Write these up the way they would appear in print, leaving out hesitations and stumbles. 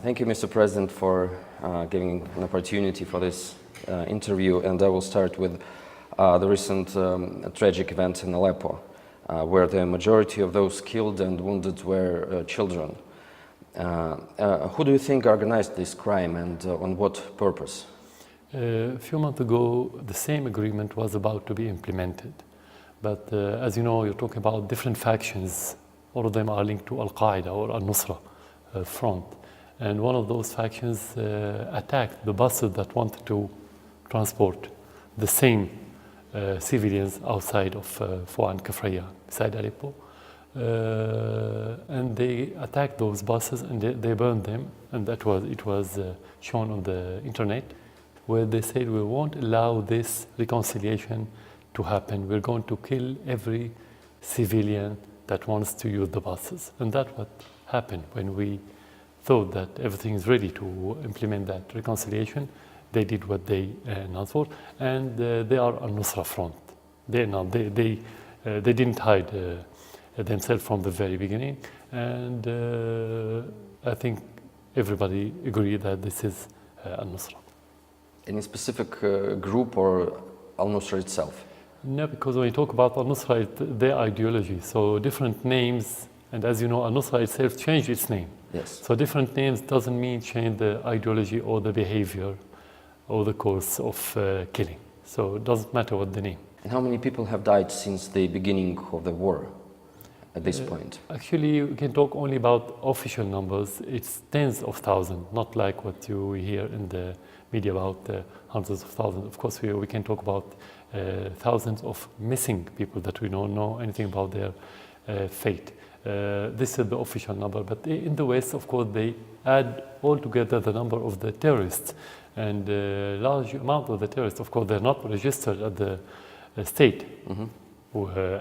Thank you, Mr. President, for giving an opportunity for this interview. And I will start with the recent tragic event in Aleppo, where the majority of those killed and wounded were children. Who do you think organized this crime, and on what purpose? A few months ago, the same agreement was about to be implemented. But as you know, you're talking about different factions. All of them are linked to Al-Qaeda or Al-Nusra front. And one of those factions attacked the buses that wanted to transport the same civilians outside of Foua and Kafraya, beside Aleppo. And they attacked those buses and they burned them. And it was shown on the internet, where they said, we won't allow this reconciliation to happen. We're going to kill every civilian that wants to use the buses. And that's what happened when we thought that everything is ready to implement that reconciliation. They did what they announced for, and they are Al-Nusra front. They didn't hide themselves from the very beginning, and I think everybody agreed that this is Al-Nusra. Any specific group or Al-Nusra itself? No, because when you talk about Al-Nusra, it's their ideology. So different names, and as you know, Al-Nusra itself changed its name. Yes. So different names doesn't mean change the ideology or the behavior or the course of killing. So it doesn't matter what the name. And how many people have died since the beginning of the war at this point? Actually, we can talk only about official numbers. It's tens of thousands, not like what you hear in the media about hundreds of thousands. Of course, we can talk about thousands of missing people that we don't know anything about their fate. This is the official number, but in the West, of course, they add all together the number of the terrorists, and a large amount of the terrorists, of course, they're not registered at the state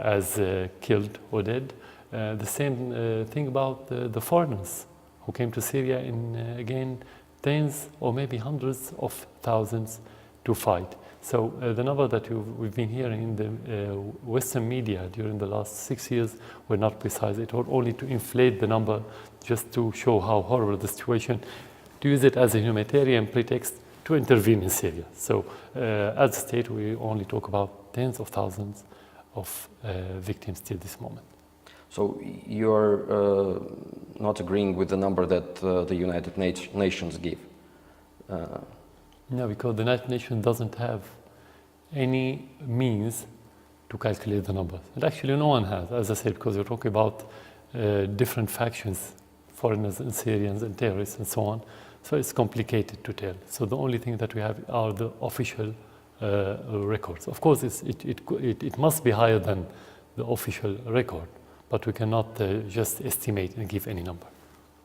as killed or dead. The same thing about the foreigners who came to Syria in, again, tens or maybe hundreds of thousands to fight. So the number that we've been hearing in the Western media during the last 6 years were not precise. It was only to inflate the number, just to show how horrible the situation, to use it as a humanitarian pretext to intervene in Syria. So as a state, we only talk about tens of thousands of victims till this moment. So you're not agreeing with the number that the United Nations give? No, because the United Nations doesn't have any means to calculate the numbers. And actually no one has, as I said, because you're talking about different factions, foreigners and Syrians and terrorists and so on. So it's complicated to tell. So the only thing that we have are the official records. Of course, it must be higher than the official record, but we cannot just estimate and give any number.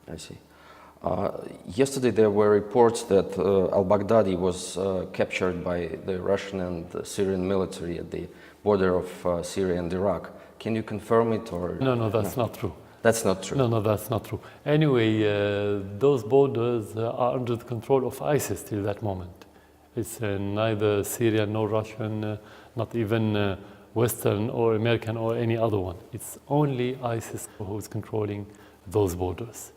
I see. Yesterday there were reports that al-Baghdadi was captured by the Russian and the Syrian military at the border of Syria and Iraq. Can you confirm it, or? No, that's not true. That's not true? No, that's not true. Anyway, those borders are under the control of ISIS till that moment. It's neither Syrian nor Russian, not even Western or American or any other one. It's only ISIS who is controlling those borders.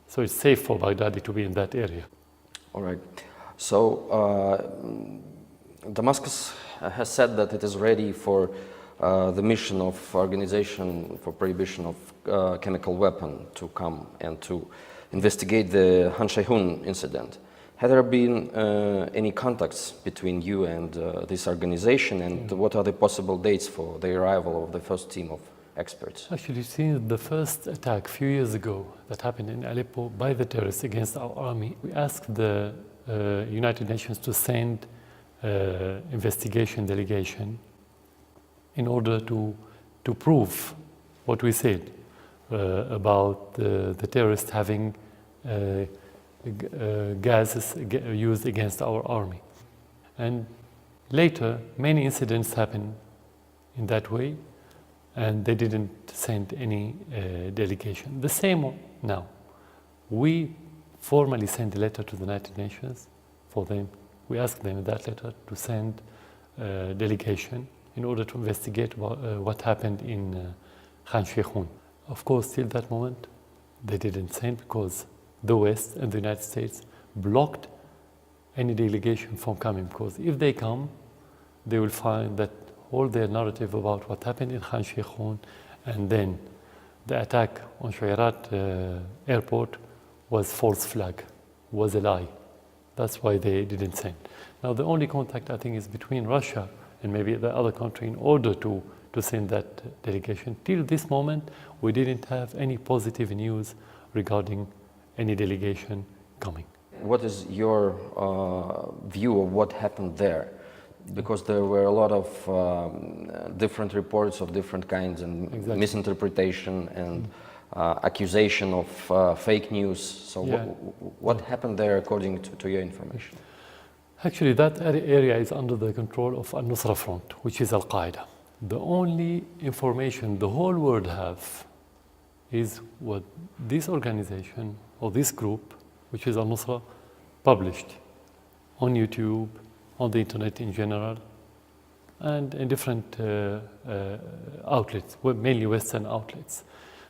So it's safe for Baghdadi to be in that area. All right. So Damascus has said that it is ready for the mission of Organization for Prohibition of Chemical Weapon to come and to investigate the Han Shaykhun incident. Have there been any contacts between you and this organization, and what are the possible dates for the arrival of the first team of experts? Actually, since the first attack a few years ago that happened in Aleppo by the terrorists against our army, we asked the United Nations to send investigation delegation in order to prove what we said about the terrorists having gases used against our army. And later, many incidents happened in that way, and they didn't send any delegation. The same now. We formally sent a letter to the United Nations for them. We asked them in that letter to send a delegation in order to investigate what happened in Khan Shaykhun. Of course, till that moment, they didn't send, because the West and the United States blocked any delegation from coming, because if they come, they will find that all their narrative about what happened in Khan Sheikhoun and then the attack on Shuwairat airport was false flag, was a lie. That's why they didn't send. Now the only contact I think is between Russia and maybe the other country in order to send that delegation. Till this moment, we didn't have any positive news regarding any delegation coming. What is your view of what happened there? Because there were a lot of different reports of different kinds and Exactly. misinterpretation and accusation of fake news. So Yeah. what happened there according to your information? Actually, that area is under the control of Al-Nusra Front, which is Al-Qaeda. The only information the whole world have is what this organization or this group, which is Al-Nusra, published on YouTube, on the internet in general, and in different outlets, mainly Western outlets.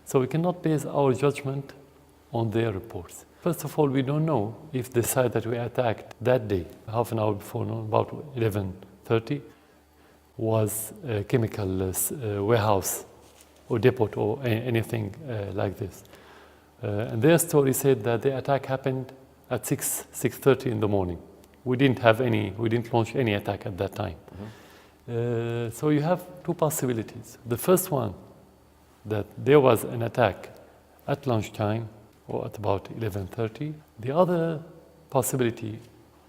So we cannot base our judgment on their reports. First of all, we don't know if the site that we attacked that day, half an hour before noon, about 11:30, was a chemical warehouse or depot or anything like this. And their story said that the attack happened at 6:30 in the morning. We didn't launch any attack at that time. Mm-hmm. So you have two possibilities. The first one, that there was an attack at lunchtime or at about 11:30. The other possibility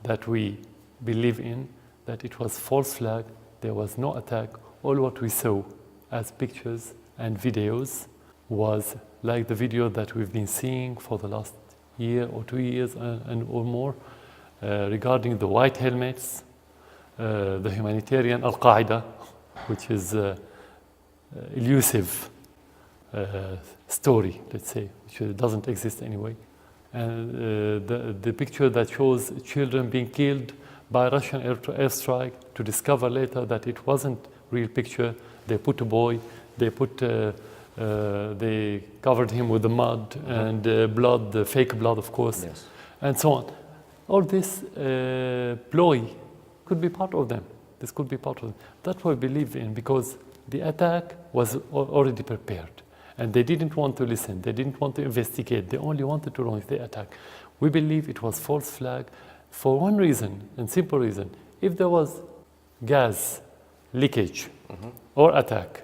that we believe in, that it was false flag, there was no attack. All what we saw as pictures and videos was like the video that we've been seeing for the last year or 2 years or more, regarding the white helmets, the humanitarian Al-Qaeda, which is elusive story, let's say, which doesn't exist anyway. And the picture that shows children being killed by Russian airstrike, to discover later that it wasn't real picture. They put a boy, they covered him with the mud and blood, the fake blood, of course, Yes. and so on. All this ploy could be part of them. This could be part of them. That's what we believe in, because the attack was already prepared. And they didn't want to listen. They didn't want to investigate. They only wanted to launch the attack. We believe it was false flag for one reason, and simple reason. If there was gas leakage or attack,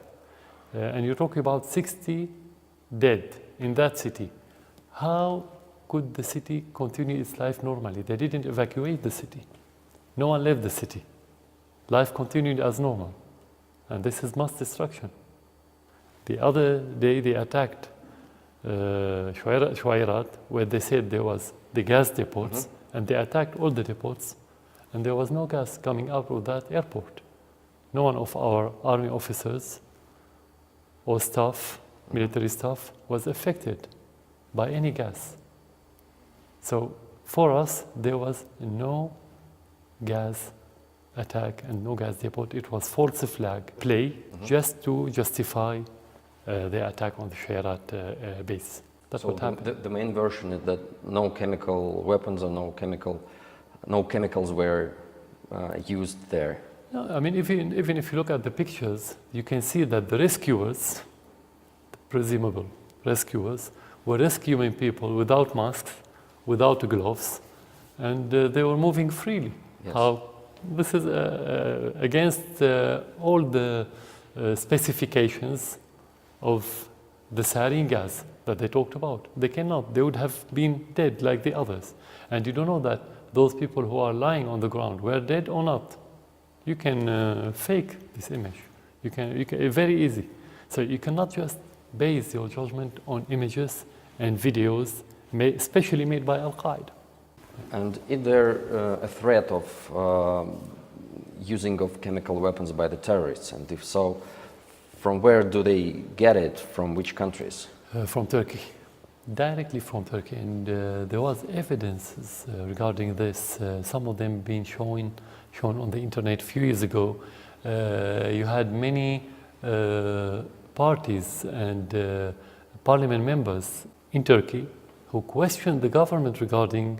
and you're talking about 60 dead in that city, how could the city continue its life normally? They didn't evacuate the city. No one left the city. Life continued as normal. And this is mass destruction. The other day they attacked Shuwairat, where they said there was the gas depots, and they attacked all the depots, and there was no gas coming out of that airport. No one of our army officers or staff, military staff, was affected by any gas. So for us, there was no gas attack and no gas depot. It was false flag play just to justify the attack on the Shuwairat base. That's what happened. The main version is that no chemical weapons or no chemicals were used there. No, I mean, even if you look at the pictures, you can see that the rescuers, the presumable rescuers, were rescuing people without masks, without gloves, and they were moving freely. Yes. This is against all the specifications of the sarin gas that they talked about. They cannot. They would have been dead like the others. And you don't know that those people who are lying on the ground were dead or not. You can fake this image. You can very easy. So you cannot just base your judgment on images and videos, especially made by Al-Qaeda. And is there a threat of using of chemical weapons by the terrorists? And if so, from where do they get it? From which countries? From Turkey, directly from Turkey. And there was evidence regarding this, some of them being shown on the internet a few years ago. You had many parties and parliament members in Turkey who questioned the government regarding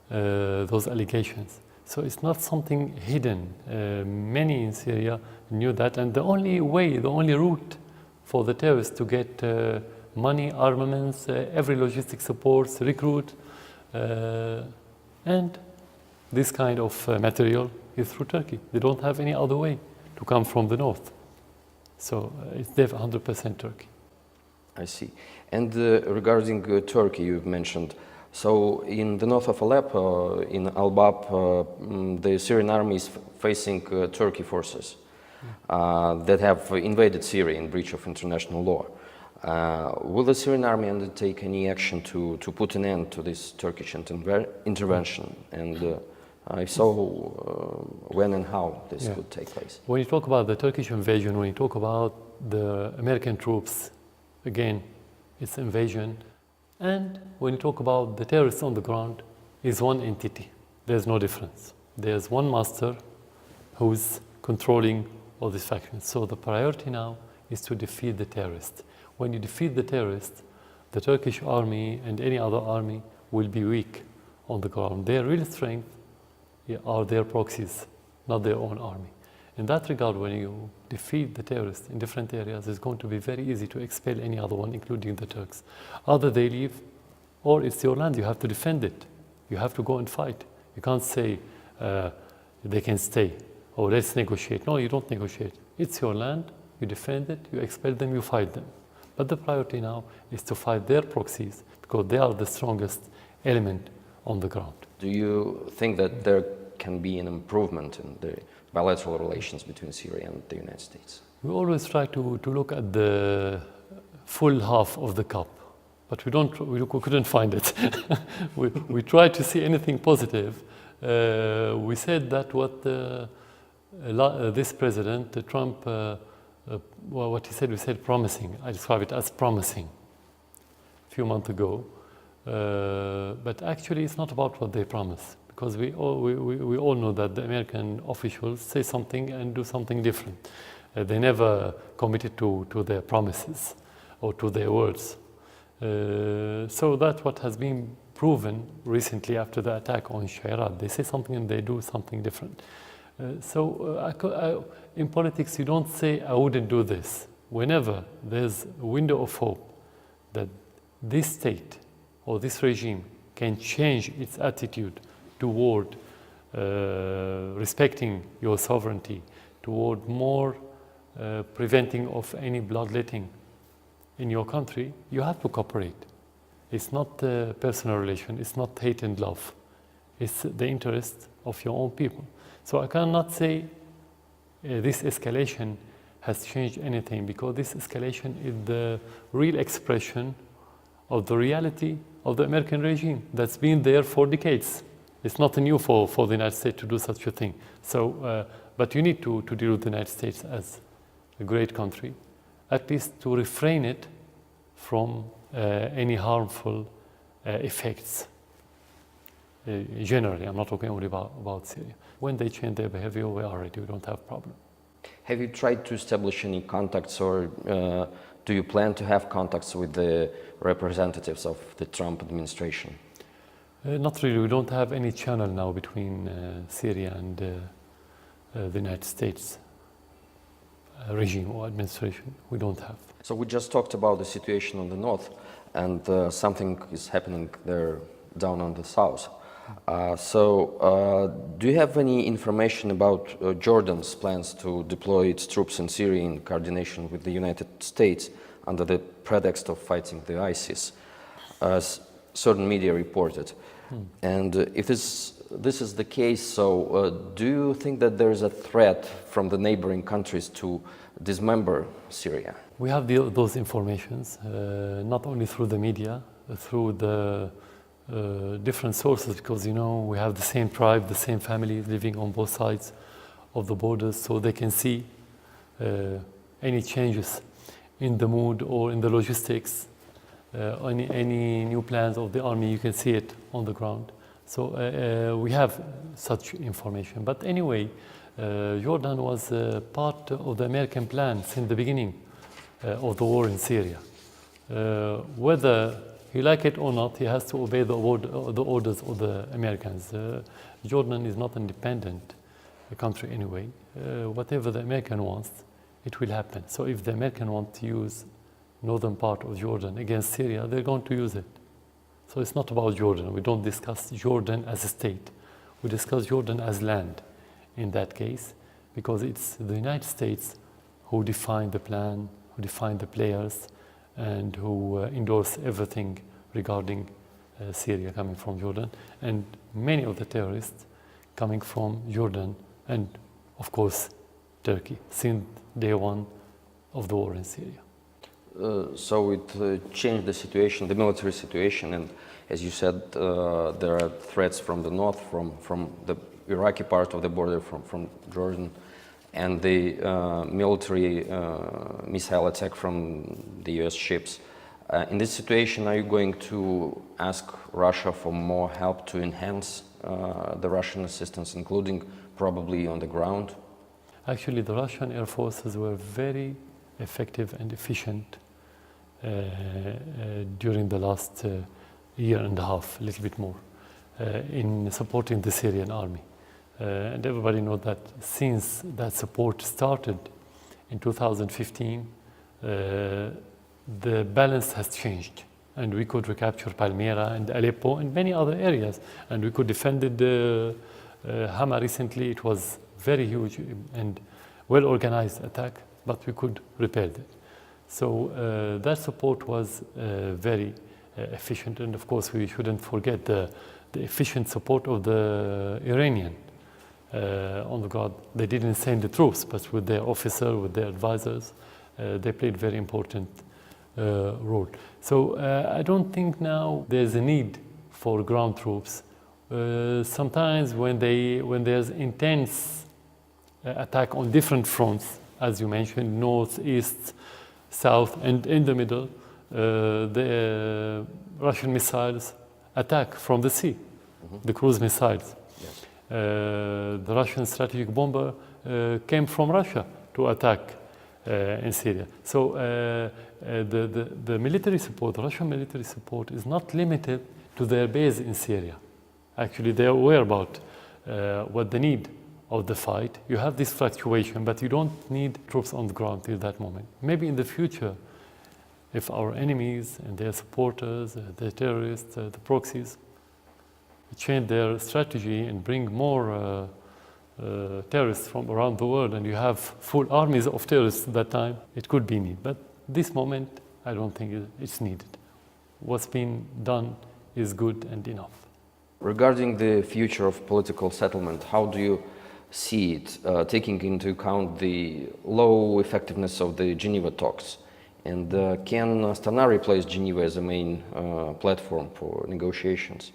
those allegations. So it's not something hidden. Many in Syria knew that, and the only way, the only route for the terrorists to get money, armaments, every logistic support, recruit, and this kind of material is through Turkey. They don't have any other way to come from the north. So it's 100% Turkey. I see. And regarding Turkey, you've mentioned, so in the north of Aleppo, in Al-Bab, the Syrian army is facing Turkey forces that have invaded Syria in breach of international law. Will the Syrian army undertake any action to put an end to this Turkish intervention? And if so, when and how this could take place? When you talk about the Turkish invasion, when you talk about the American troops, again, it's invasion. And when you talk about the terrorists on the ground, it's one entity. There's no difference. There's one master who's controlling all these factions. So the priority now is to defeat the terrorists. When you defeat the terrorists, the Turkish army and any other army will be weak on the ground. Their real strength are their proxies, not their own army. In that regard, when you defeat the terrorists in different areas, it's going to be very easy to expel any other one, including the Turks. Either they leave, or it's your land, you have to defend it. You have to go and fight. You can't say they can stay, or let's negotiate. No, you don't negotiate. It's your land, you defend it, you expel them, you fight them. But the priority now is to fight their proxies, because they are the strongest element on the ground. Do you think that there can be an improvement in the bilateral relations between Syria and the United States? We always try to look at the full half of the cup, but we couldn't find it. we tried to see anything positive. We said that what this president, Trump, what he said, we said promising. I describe it as promising a few months ago. But actually, it's not about what they promise, because we all know that the American officials say something and do something different. They never committed to their promises or to their words. So that's what has been proven recently after the attack on Shayrat. They say something and they do something different. In politics, you don't say, I wouldn't do this. Whenever there's a window of hope that this state or this regime can change its attitude toward respecting your sovereignty, toward more preventing of any bloodletting in your country, you have to cooperate. It's not a personal relation, it's not hate and love. It's the interest of your own people. So I cannot say this escalation has changed anything, because this escalation is the real expression of the reality of the American regime that's been there for decades. It's not new for the United States to do such a thing. So, but you need to deal with the United States as a great country, at least to refrain it from any harmful effects. Generally, I'm not talking only about Syria. When they change their behavior, we are ready. We don't have problem. Have you tried to establish any contacts, or do you plan to have contacts with the representatives of the Trump administration? Not really. We don't have any channel now between Syria and the United States regime or administration. We don't have. So we just talked about the situation on the north, and something is happening there down on the south. Do you have any information about Jordan's plans to deploy its troops in Syria in coordination with the United States under the pretext of fighting the ISIS, as certain media reported? And if this is the case, so do you think that there is a threat from the neighboring countries to dismember Syria? We have those informations, not only through the media, through the different sources, because we have the same tribe, the same family living on both sides of the borders, so they can see any changes in the mood or in the logistics, any new plans of the army. You can see it on the ground. So we have such information. But anyway, Jordan was part of the American plan since the beginning of the war in Syria. Whether he like it or not, he has to obey the orders of the Americans. Jordan is not an independent country anyway. Whatever the American wants, it will happen. So if the American want to use northern part of Jordan against Syria, they're going to use it. So it's not about Jordan. We don't discuss Jordan as a state. We discuss Jordan as land in that case, because it's the United States who define the plan, who define the players, and who endorse everything regarding Syria coming from Jordan, and many of the terrorists coming from Jordan and, of course, Turkey, since day one of the war in Syria. So it changed the situation, the military situation, and as you said, there are threats from the north, from the Iraqi part of the border, from Jordan, and the military missile attack from the US ships. In this situation, are you going to ask Russia for more help to enhance the Russian assistance, including probably on the ground? Actually, the Russian air forces were very effective and efficient during the last year and a half, a little bit more, in supporting the Syrian army. And everybody knows that since that support started in 2015, the balance has changed, and we could recapture Palmyra and Aleppo and many other areas, and we could defend Hama recently. It was very huge and well-organized attack, but we could repair it. So that support was very efficient, and of course we shouldn't forget the efficient support of the Iranian on the ground. They didn't send the troops, but with their officers, with their advisors, they played very important role. So I don't think now there's a need for ground troops. Sometimes when there's intense attack on different fronts, as you mentioned, north, east, south, and in the middle, the Russian missiles attack from the sea, the cruise missiles. Yes. The Russian strategic bomber came from Russia to attack in Syria. So the military support, the Russian military support, is not limited to their base in Syria. Actually, they are aware about what the need of the fight. You have this fluctuation, but you don't need troops on the ground till that moment. Maybe in the future, if our enemies and their supporters, the terrorists, the proxies, change their strategy and bring more terrorists from around the world, and you have full armies of terrorists at that time, it could be needed. But this moment, I don't think it's needed. What's been done is good and enough. Regarding the future of political settlement, how do you see it, taking into account the low effectiveness of the Geneva talks? And can Astana replace Geneva as a main platform for negotiations?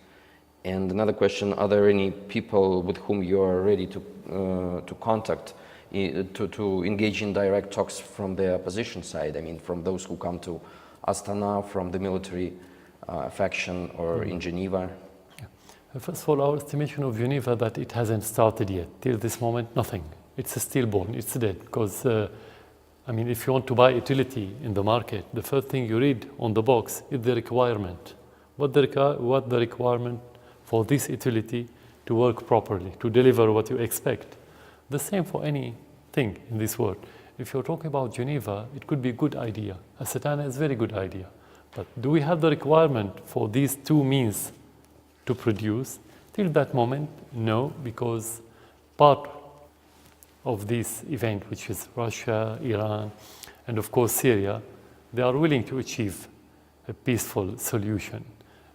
And another question, are there any people with whom you are ready to contact, to engage in direct talks from the opposition side? I mean, from those who come to Astana, from the military faction, or in Geneva? First of all, our estimation of Geneva that it hasn't started yet. Till this moment, nothing. It's stillborn, it's dead. Because, I mean, if you want to buy utility in the market, the first thing you read on the box is the requirement. What the requirement for this utility to work properly, to deliver what you expect. The same for anything in this world. If you're talking about Geneva, it could be a good idea. Asatana is a very good idea. But do we have the requirement for these two means to produce? Till that moment, no, because part of this event, which is Russia, Iran, and of course Syria, they are willing to achieve a peaceful solution.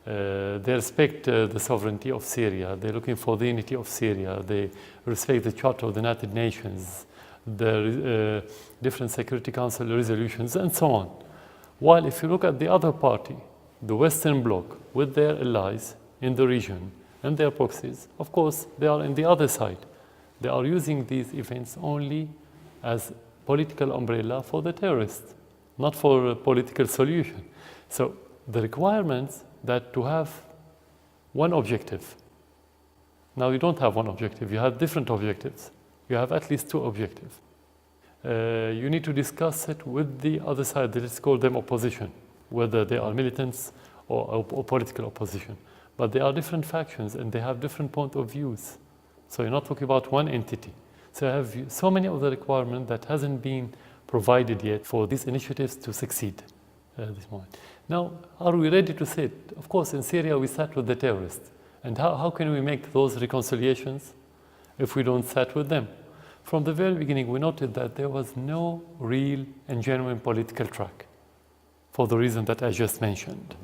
They respect the sovereignty of Syria. They're looking for the unity of Syria. They respect the Charter of the United Nations, the different Security Council resolutions, and so on. While if you look at the other party, the Western Bloc, with their allies in the region and their proxies, of course, they are on the other side. They are using these events only as political umbrella for the terrorists, not for a political solution. So the requirements that to have one objective. Now you don't have one objective, you have different objectives. You have at least two objectives. You need to discuss it with the other side, let's call them opposition, whether they are militants or political opposition. But they are different factions and they have different point of views. So you're not talking about one entity. So you have so many of the requirements that hasn't been provided yet for these initiatives to succeed at this moment. Now, are we ready to sit? Of course, in Syria we sat with the terrorists. And how can we make those reconciliations if we don't sat with them? From the very beginning, we noted that there was no real and genuine political track for the reason that I just mentioned.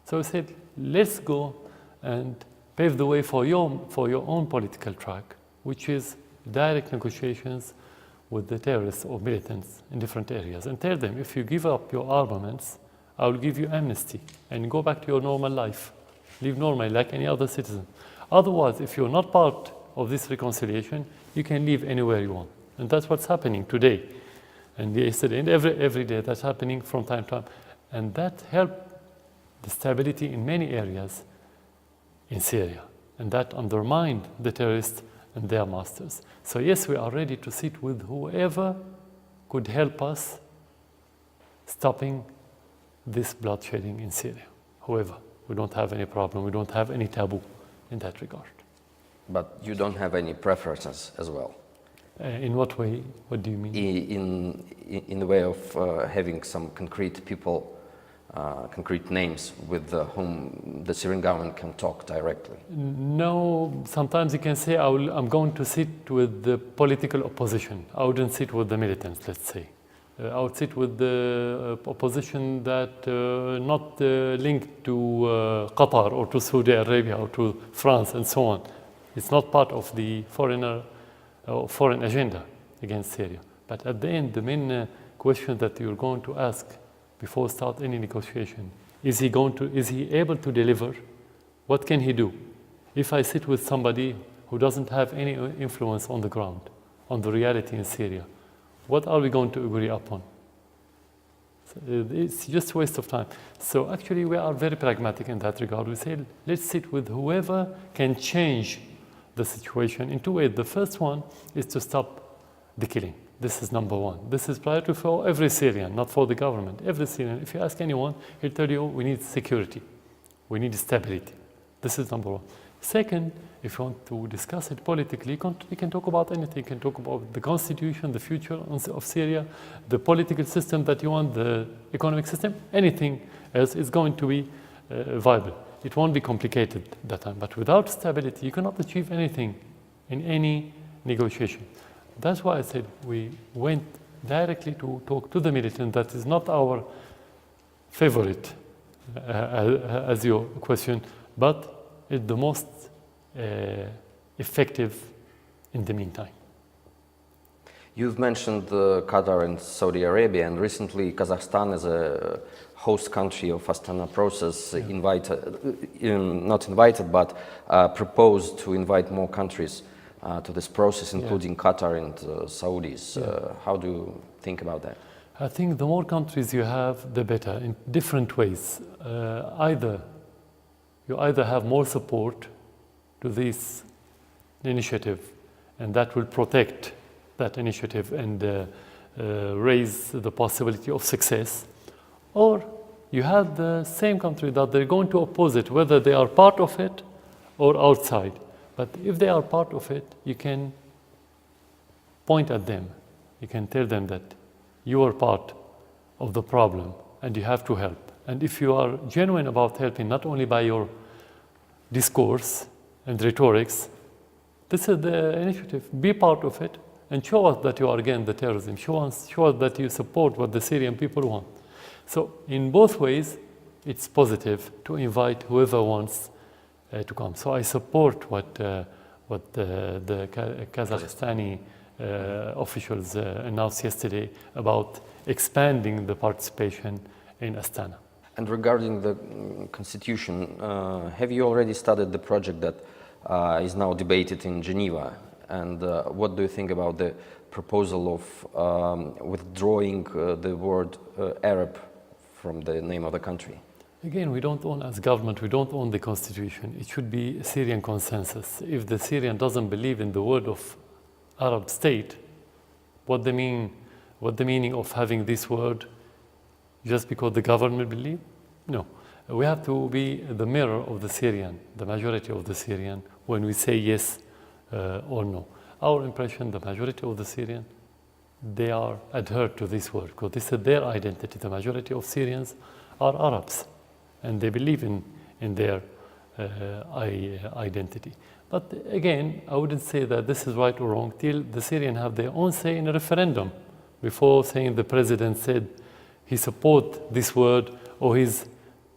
So we said, let's go and pave the way for your own political track, which is direct negotiations with the terrorists or militants in different areas, and tell them, if you give up your armaments, I will give you amnesty and go back to your normal life. Live normally like any other citizen. Otherwise, if you're not part of this reconciliation, you can live anywhere you want. And that's what's happening today. And yesterday, and every day that's happening from time to time. And that helped the stability in many areas in Syria. And that undermined the terrorists and their masters. So yes, we are ready to sit with whoever could help us stopping this bloodshedding in Syria. Whoever. We don't have any problem. We don't have any taboo in that regard. But you don't have any preferences as well? In what way? What do you mean? In the way of having some concrete people, concrete names with whom the Syrian government can talk directly? No, sometimes you can say, I'm going to sit with the political opposition. I wouldn't sit with the militants, let's say. I would sit with the opposition that not linked to Qatar or to Saudi Arabia or to France and so on. It's not part of the foreign agenda against Syria. But at the end, the main question that you're going to ask before start any negotiation, is he able to deliver? What can he do? If I sit with somebody who doesn't have any influence on the ground, on the reality in Syria, what are we going to agree upon? It's just a waste of time. So actually we are very pragmatic in that regard. We say, let's sit with whoever can change the situation in two ways. The first one is to stop the killing. This is number one. This is priority for every Syrian, not for the government. Every Syrian, if you ask anyone, he'll tell you we need security. We need stability. This is number one. Second, if you want to discuss it politically, you can talk about anything. You can talk about the constitution, the future of Syria, the political system that you want, the economic system, anything else is going to be viable. It won't be complicated that time. But without stability, you cannot achieve anything in any negotiation. That's why I said we went directly to talk to the militant. That is not our favorite, as your question, but it's the most effective in the meantime. You've mentioned Qatar and Saudi Arabia, and recently Kazakhstan, as a host country of Astana process, proposed to invite more countries to this process, including Qatar and Saudis. How do you think about that? I think the more countries you have, the better, in different ways. You either have more support to this initiative, and that will protect that initiative and raise the possibility of success, or you have the same country that they're going to oppose it, whether they are part of it or outside. But if they are part of it, you can point at them. You can tell them that you are part of the problem and you have to help. And if you are genuine about helping, not only by your discourse and rhetorics, this is the initiative. Be part of it and show us that you are against the terrorism. Show us that you support what the Syrian people want. So in both ways, it's positive to invite whoever wants to come. So I support what the Kazakhstani officials announced yesterday about expanding the participation in Astana. And regarding the constitution, have you already studied the project that is now debated in Geneva? And what do you think about the proposal of withdrawing the word Arab from the name of the country? Again, we don't own, as government, we don't own the constitution. It should be a Syrian consensus. If the Syrian doesn't believe in the word of Arab state, what the meaning of having this word just because the government believe? No. we have to be the mirror of the Syrian, the majority of the Syrian, when we say yes or no. Our impression, the majority of the Syrian, they are adhered to this word because this is their identity. The majority of Syrians are Arabs, and they believe in their identity. But again, I wouldn't say that this is right or wrong till the Syrians have their own say in a referendum. Before saying the president said he support this word or he's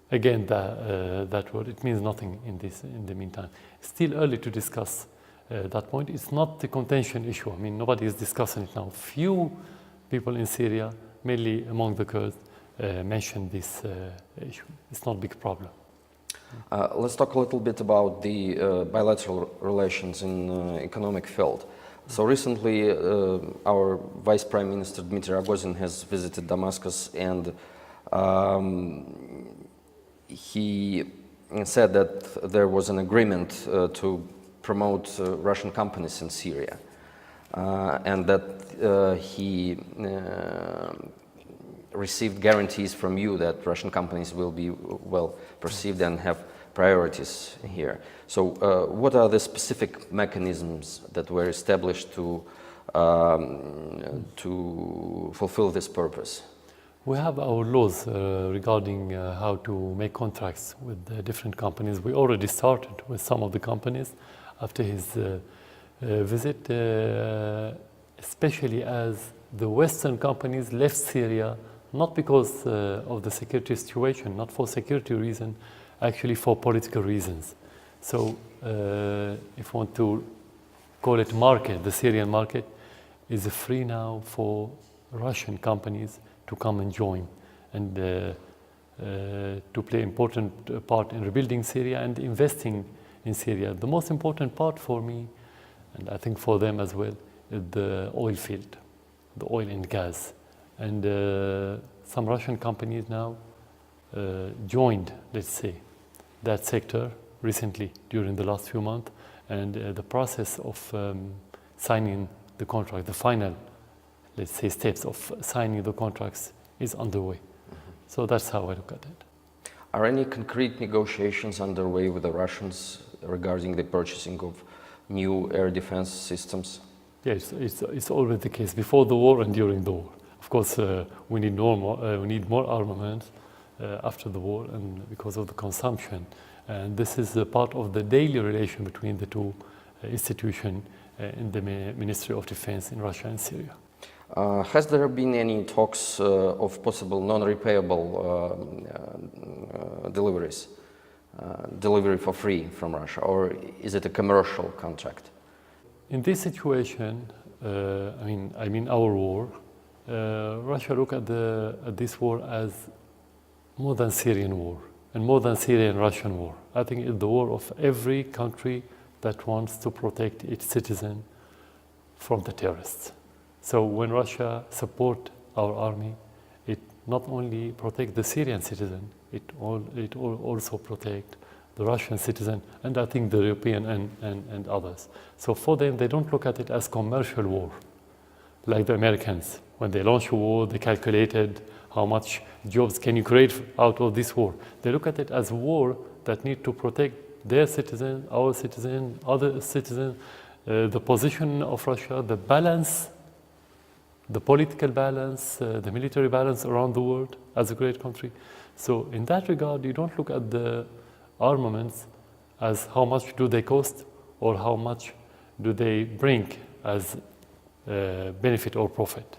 against that word, it means nothing in the meantime. It's still early to discuss that point. It's not the contention issue. I mean, nobody is discussing it now. Few people in Syria, mainly among the Kurds, mention this issue. It's not a big problem. Let's talk a little bit about the bilateral relations in economic field. So recently, our Vice Prime Minister Dmitry Rogozin has visited Damascus, and he said that there was an agreement to promote Russian companies in Syria, and that he received guarantees from you that Russian companies will be well perceived and have priorities here. So what are the specific mechanisms that were established to fulfill this purpose? We have our laws regarding how to make contracts with different companies. We already started with some of the companies after his visit, especially as the Western companies left Syria not because of the security situation, not for security reasons, actually for political reasons. So if you want to call it market, the Syrian market is free now for Russian companies to come and join and to play an important part in rebuilding Syria and investing in Syria. The most important part for me, and I think for them as well, is the oil field, the oil and gas. And some Russian companies now joined, let's say, that sector recently during the last few months, and the process of signing the contract, the final, let's say, steps of signing the contracts is underway. So that's how I look at it. Are any concrete negotiations underway with the Russians regarding the purchasing of new air defense systems? Yes, it's always the case before the war and during the war. Of course, we need more armaments after the war, and because of the consumption. And this is a part of the daily relation between the two institutions in the Ministry of Defense in Russia and Syria. Has there been any talks of possible non-repayable deliveries, delivery for free from Russia, or is it a commercial contract? In this situation, I mean our war, Russia look at this war as more than Syrian war and more than Syrian-Russian war. I think it's the war of every country that wants to protect its citizen from the terrorists. So when Russia support our army, it not only protect the Syrian citizen, it also protect the Russian citizen, and I think the European and others. So for them, they don't look at it as commercial war, like the Americans. When they launch a war, they calculated how much jobs can you create out of this war. They look at it as a war that need to protect their citizens, our citizens, other citizens, the position of Russia, the balance, the political balance, the military balance around the world as a great country. So in that regard, you don't look at the armaments as how much do they cost or how much do they bring as benefit or profit.